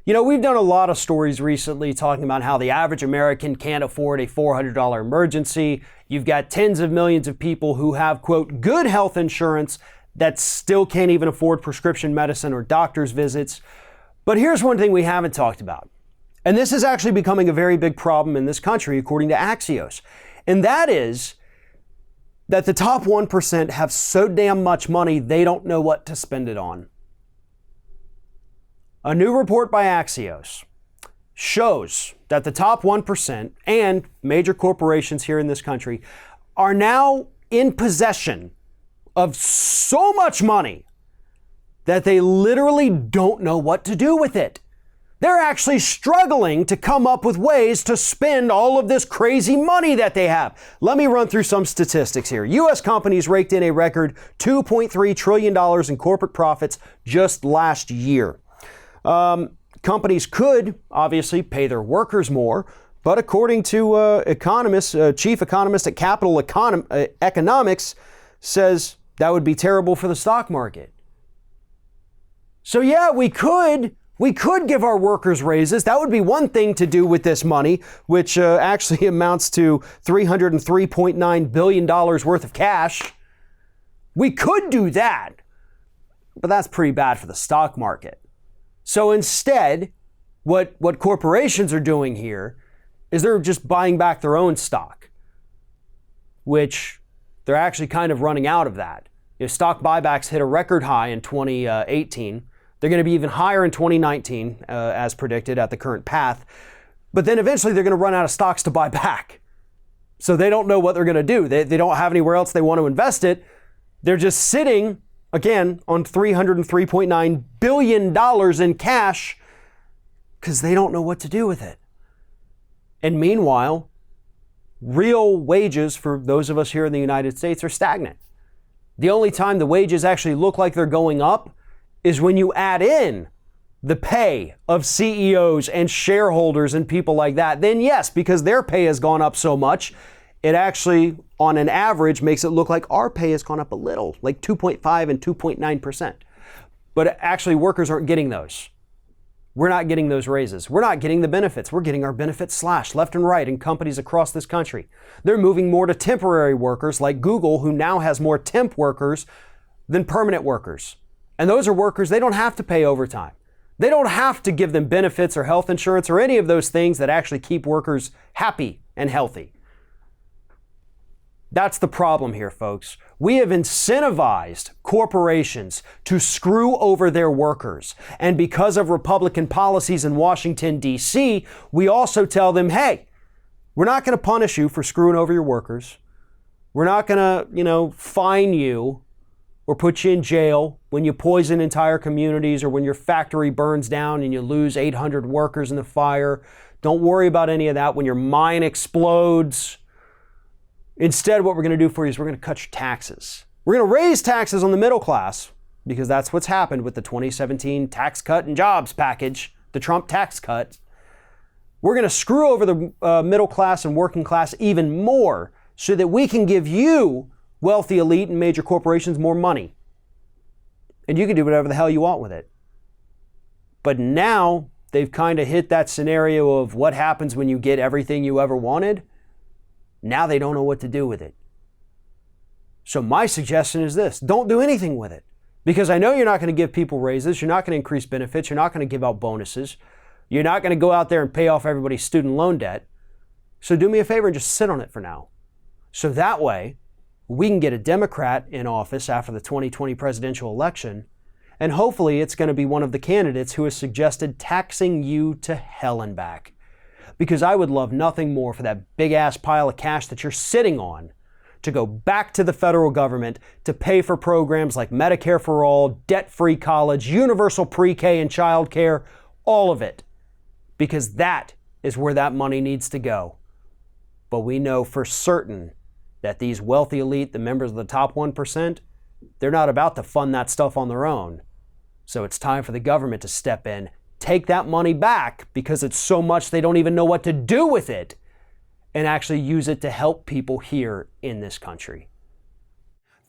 You know, we've done a lot of stories recently talking about how the average American can't afford a $400 emergency. You've got tens of millions of people who have, quote, good health insurance that still can't even afford prescription medicine or doctor's visits. But here's one thing we haven't talked about. And this is actually becoming a very big problem in this country, according to Axios. And that is that the top 1% have so damn much money, they don't know what to spend it on. A new report by Axios shows that the top 1% and major corporations here in this country are now in possession of so much money that they literally don't know what to do with it. They're actually struggling to come up with ways to spend all of this crazy money that they have. Let me run through some statistics here. U.S. companies raked in a record $2.3 trillion in corporate profits just last year. Companies could obviously pay their workers more, but according to chief economist at Capital Economics says that would be terrible for the stock market. So yeah, we could give our workers raises. That would be one thing to do with this money, which actually amounts to $303.9 billion worth of cash. We could do that, but that's pretty bad for the stock market. So instead, what corporations are doing here is they're just buying back their own stock, which they're actually kind of running out of that. If stock buybacks hit a record high in 2018, they're going to be even higher in 2019, as predicted at the current path. But then eventually they're going to run out of stocks to buy back. So they don't know what they're going to do. They don't have anywhere else they want to invest it. They're just sitting again, on $303.9 billion in cash because they don't know what to do with it. And meanwhile, real wages for those of us here in the United States are stagnant. The only time the wages actually look like they're going up is when you add in the pay of CEOs and shareholders and people like that. Then yes, because their pay has gone up so much, it actually, on an average, makes it look like our pay has gone up a little, like 2.5 and 2.9%. But actually, workers aren't getting those. We're not getting those raises. We're not getting the benefits. We're getting our benefits slashed left and right in companies across this country. They're moving more to temporary workers like Google, who now has more temp workers than permanent workers. And those are workers they don't have to pay overtime. They don't have to give them benefits or health insurance or any of those things that actually keep workers happy and healthy. That's the problem here, folks. We have incentivized corporations to screw over their workers. And because of Republican policies in Washington, D.C., we also tell them, hey, we're not going to punish you for screwing over your workers. We're not going to, fine you or put you in jail when you poison entire communities or when your factory burns down and you lose 800 workers in the fire. Don't worry about any of that when your mine explodes. Instead, what we're going to do for you is we're going to cut your taxes. We're going to raise taxes on the middle class because that's what's happened with the 2017 Tax Cut and Jobs package, the Trump tax cut. We're going to screw over the middle class and working class even more so that we can give you, wealthy elite and major corporations, more money. And you can do whatever the hell you want with it. But now they've kind of hit that scenario of what happens when you get everything you ever wanted. Now they don't know what to do with it. So my suggestion is this: don't do anything with it. Because I know you're not going to give people raises, you're not going to increase benefits, you're not going to give out bonuses, you're not going to go out there and pay off everybody's student loan debt. So do me a favor and just sit on it for now. So that way, we can get a Democrat in office after the 2020 presidential election, and hopefully it's going to be one of the candidates who has suggested taxing you to hell and back. Because I would love nothing more for that big ass pile of cash that you're sitting on to go back to the federal government to pay for programs like Medicare for All, debt-free college, universal pre-K and child care, all of it. Because that is where that money needs to go. But we know for certain that these wealthy elite, the members of the top 1%, they're not about to fund that stuff on their own. So it's time for the government to step in, take that money back because it's so much they don't even know what to do with it, and actually use it to help people here in this country.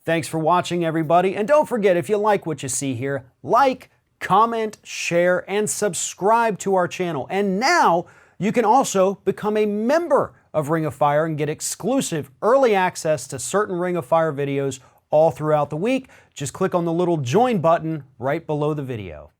Thanks for watching, everybody. And don't forget, if you like what you see here, like, comment, share, and subscribe to our channel. And now you can also become a member of Ring of Fire and get exclusive early access to certain Ring of Fire videos all throughout the week. Just click on the little join button right below the video.